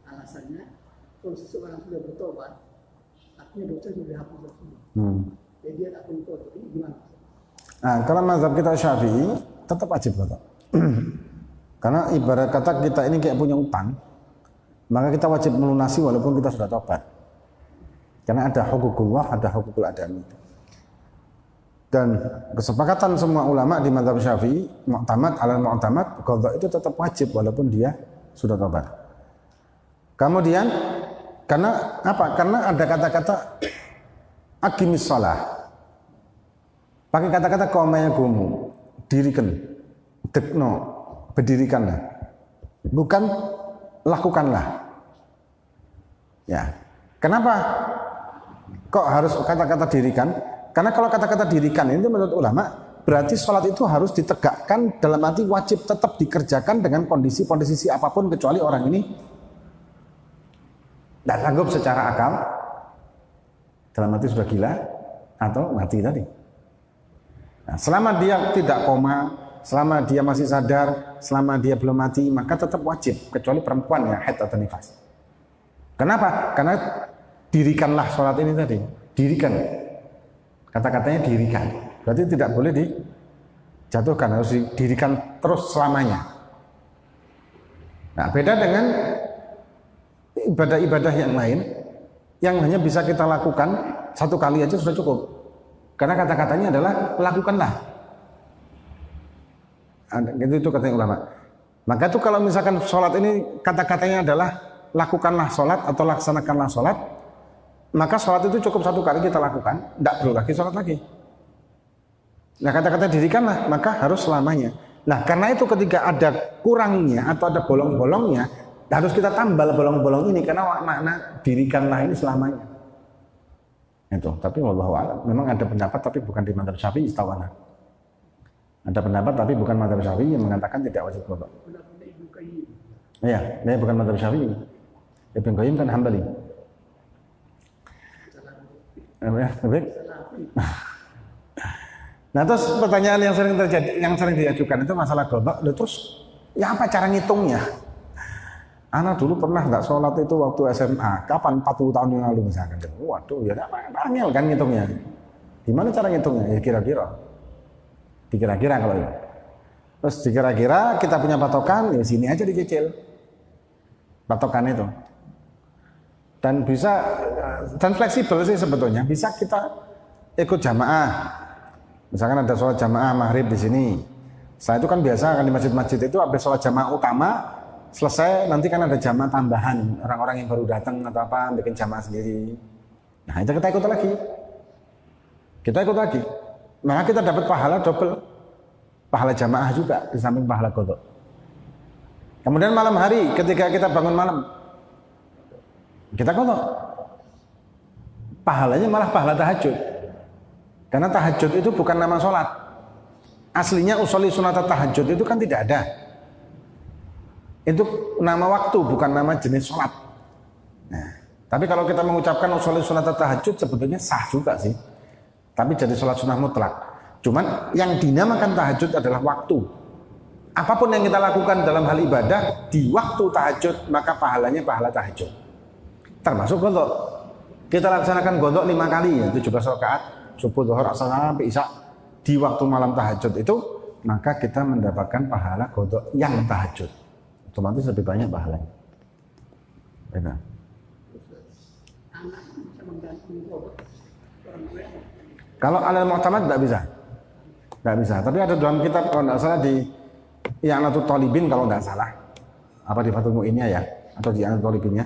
Alasannya kalau seseorang sudah bertobat, artinya dosa sudah dihapus semua. Jadi dia tak perlu kotor. Ini gimana? Nah, kalau mazhab kita Syafi'i tetap wajib kotor. Karena ibarat kata kita ini kayak punya utang, maka kita wajib melunasi walaupun kita sudah tobat. Karena ada hukukullah, ada hukukul adami. Dan kesepakatan semua ulama di mazhab Syafi'i, mu'tamad alal mu'tamad, qadha itu tetap wajib walaupun dia sudah tobat. Kemudian karena apa? Karena ada kata-kata aqimis shalah. Pakai kata-kata qamaya gumu, dirikan, dekno, berdirikanlah. Bukan lakukanlah. Ya. Kenapa kok harus kata-kata dirikan? Karena kalau kata-kata dirikan ini menurut ulama berarti sholat itu harus ditegakkan, dalam arti wajib tetap dikerjakan dengan kondisi apapun, kecuali orang ini tidak sanggup secara akal, dalam arti sudah gila atau mati tadi. Nah, selama dia tidak koma, selama dia masih sadar, selama dia belum mati, maka tetap wajib, kecuali perempuan ya, haid atau nifas. Kenapa? Karena dirikanlah sholat ini tadi, dirikan. Kata-katanya dirikan, berarti tidak boleh dijatuhkan, harus didirikan terus selamanya. Nah, beda dengan ibadah-ibadah yang lain yang hanya bisa kita lakukan satu kali aja sudah cukup. Karena kata-katanya adalah lakukanlah. Itu katanya ulama. Maka itu kalau misalkan sholat ini kata-katanya adalah lakukanlah sholat atau laksanakanlah sholat, maka sholat itu cukup satu kali kita lakukan, tidak perlu lagi sholat lagi. Nah, kata-kata dirikanlah, maka harus selamanya. Nah, karena itu ketika ada kurangnya atau ada bolong-bolongnya, harus kita tambal bolong-bolong ini, karena makna dirikanlah ini selamanya. Itu. Tapi wallahu a'lam, memang ada pendapat tapi bukan di madzhab Syafi'i istawana. Ada pendapat tapi bukan madzhab Syafi'i yang mengatakan tidak wajib qada. Iya, ini bukan madzhab Syafi'i. Ibnu Qayyim kan Hambali. Nah, terus pertanyaan yang sering terjadi, yang sering diajukan itu masalah qada. Terus ya apa cara ngitungnya? Anak dulu pernah nggak sholat itu waktu SMA, kapan? 40 tahun yang lalu misalkan. Waduh, ya angel kan ngitungnya. Gimana cara ngitungnya? Ya kira-kira. Dikira-kira kalau itu. Terus dikira-kira kita punya patokan, ya sini aja dicicil. Patokan itu. Dan bisa, dan fleksibel sih sebetulnya. Bisa kita ikut jamaah. Misalkan ada sholat jamaah maghrib di sini. Saya itu kan biasa kan di masjid-masjid itu habis sholat jamaah utama, selesai nanti kan ada jamaah tambahan, orang-orang yang baru datang atau apa bikin jamaah sendiri. Nah itu kita ikut lagi, maka kita dapat pahala double, pahala jamaah juga di samping pahala qada. Kemudian malam hari ketika kita bangun malam, kita qada, pahalanya malah pahala tahajud, karena tahajud itu bukan nama sholat. Aslinya usolli sunat tahajud itu kan tidak ada. Itu nama waktu, bukan nama jenis sholat. Nah, tapi kalau kita mengucapkan usolli sunat tahajud sebetulnya sah juga sih. Tapi jadi sholat sunnah mutlak. Cuman yang dinamakan tahajud adalah waktu. Apapun yang kita lakukan dalam hal ibadah di waktu tahajud, maka pahalanya pahala tahajud. Termasuk qada. Kita laksanakan qada 5 kali ya, 17 rakaat, subuh, zuhur, asar sampai isya di waktu malam tahajud itu, maka kita mendapatkan pahala qada yang tahajud. Otomatis lebih banyak pahalanya. Benar. Kalau alal mu'tamad tidak bisa. Tidak bisa. Tapi ada dalam kitab kalau tidak salah di I'anatul Talibin kalau tidak salah. Apa di Fathul Mu'innya ya? Atau di I'anatul Talibinnya.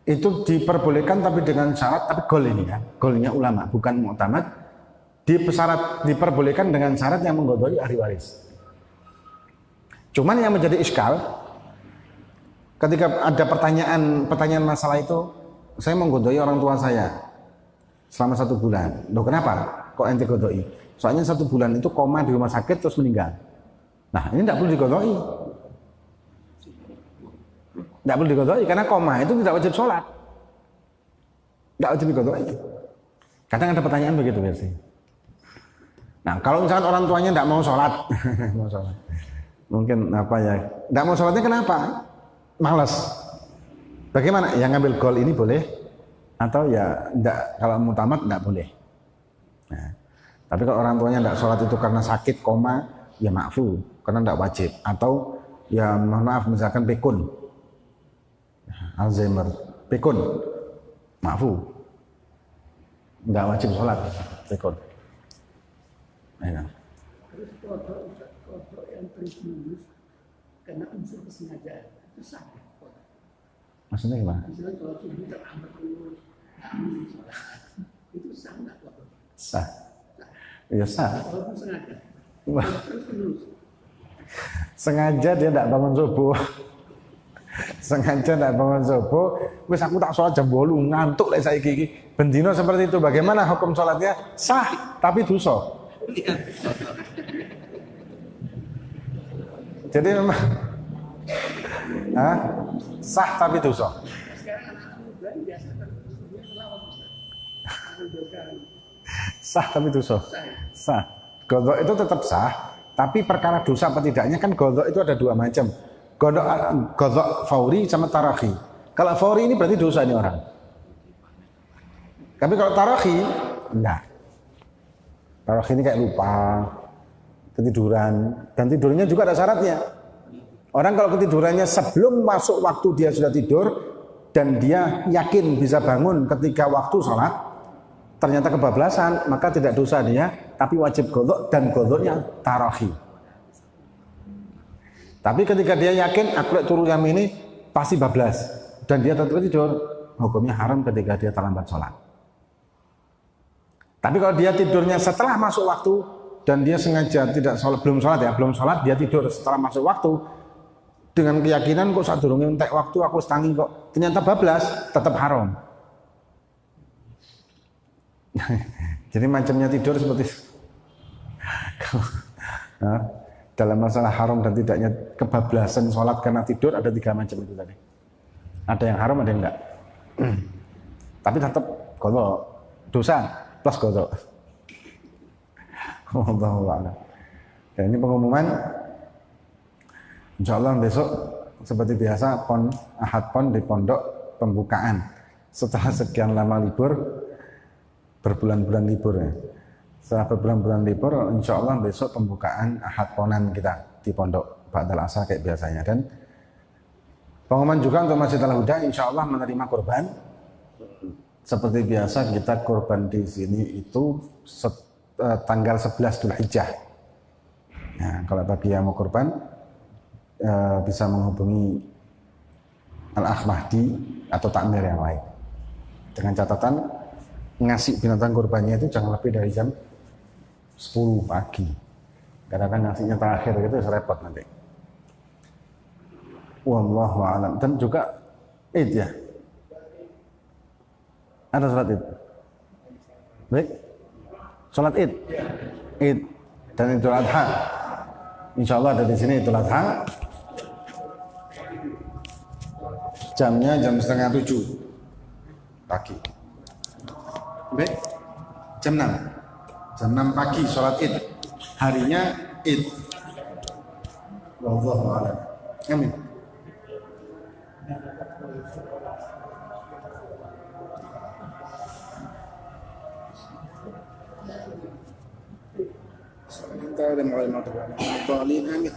Itu diperbolehkan tapi dengan syarat, tapi gol ini ya. Golnya ulama, bukan mu'tamad. Diperbolehkan dengan syarat yang menggodoli ahli waris. Cuman yang menjadi iskal, ketika ada pertanyaan masalah itu, saya menggodoi orang tua saya selama 1 bulan. Loh kenapa? Kok ente godoi? Soalnya 1 bulan itu koma di rumah sakit terus meninggal. Nah ini tidak perlu digodoi. Tidak perlu digodoi karena koma itu tidak wajib sholat. Tidak wajib digodoi. Kadang ada pertanyaan begitu versi. Nah kalau misalkan orang tuanya tidak mau sholat, mau sholat. Mungkin apa ya, tidak mau sholatnya kenapa? Malas. Bagaimana? Yang ngambil gol ini boleh atau ya tidak, kalau mutamad tidak boleh. Nah, tapi kalau orang tuanya tidak sholat itu karena sakit koma, ya maafu, karena tidak wajib. Atau ya mohon maaf misalkan pikun, Alzheimer, pikun, maafu, tidak wajib sholat pikun. Nah, Terus foto yang terus-menerus karena unsur kesengajaan itu sah. maksudnya gimana? Misalnya kalau subuh terlambat terus, itu sah nggak foto? Sah. Ya sah. Walaupun sengaja. Wah. Terus-menerus. Sengaja dia tidak bangun subuh. Sengaja tidak bangun subuh. Wes aku tak sholat jam 8 ngantuk lek saiki iki. Bendino seperti itu. Bagaimana hukum sholatnya? Sah, tapi dosa. Jadi memang sah tapi dosa. Sekarang anak-anak muda ini biasa kan dia melawat Ustaz. Ambil dosa. Sah tapi dosa. Saya. Sah. Godok itu tetap sah, tapi perkara dosa apa tidaknya kan godok itu ada dua macam. Godok fauri sama tarakhi. Kalau fauri ini berarti dosa ini orang. Tapi kalau tarakhi, enggak. Tarakhi ini kayak lupa, ketiduran, dan tidurnya juga ada syaratnya. Orang kalau ketidurannya sebelum masuk waktu dia sudah tidur, dan dia yakin bisa bangun ketika waktu sholat, ternyata kebablasan, maka tidak dosa dia, tapi wajib godok dan godoknya tarakhi. Tapi ketika dia yakin aku turu jam ini pasti bablas dan dia tetap tidur, hukumnya haram ketika dia terlambat sholat. Tapi kalau dia tidurnya setelah masuk waktu dan dia sengaja tidak sholat, belum sholat dia tidur setelah masuk waktu dengan keyakinan kok saat durungnya entek waktu aku setangi kok ternyata bablas, tetap haram. Jadi macamnya tidur seperti dalam masalah haram dan tidaknya kebablasan sholat karena tidur ada 3 macam itu tadi. Ada yang haram, ada yang enggak. Tapi tetap kodok dosa plus kodok. Wallahu a'lam. Dan ini pengumuman. Insya Allah besok seperti biasa Ahad Pon di pondok pembukaan. Setelah sekian lama libur, berbulan-bulan libur ya. Setelah berbulan-bulan libur, insya Allah besok pembukaan Ahad Ponan kita di pondok Ba'dal Asar kayak biasanya. Dan pengumuman juga untuk Masjid Al-Huda, insya Allah menerima kurban. Seperti biasa kita kurban di sini itu tanggal 11 Dzulhijjah. Nah, kalau bagi yang mau kurban bisa menghubungi Al-Akh Mahdi atau takmir yang lain. Dengan catatan ngasih binatang kurbannya itu jangan lebih dari jam 10 pagi. Kadang-kadang ngasihnya terakhir gitu repot nanti. Wallahu a'lam. Dan juga Id ya. Ada salat Id. Baik. Salat Id. Id dan Idul Adha. Insyaallah ada di sini Idul Adha. Jamnya jam 6:30 pagi. Baik. Jam 6. Jam 6 pagi sholat Id. Harinya Id. Wallahu a'lam. Amin. Kita ada mulai mau terang. Amin.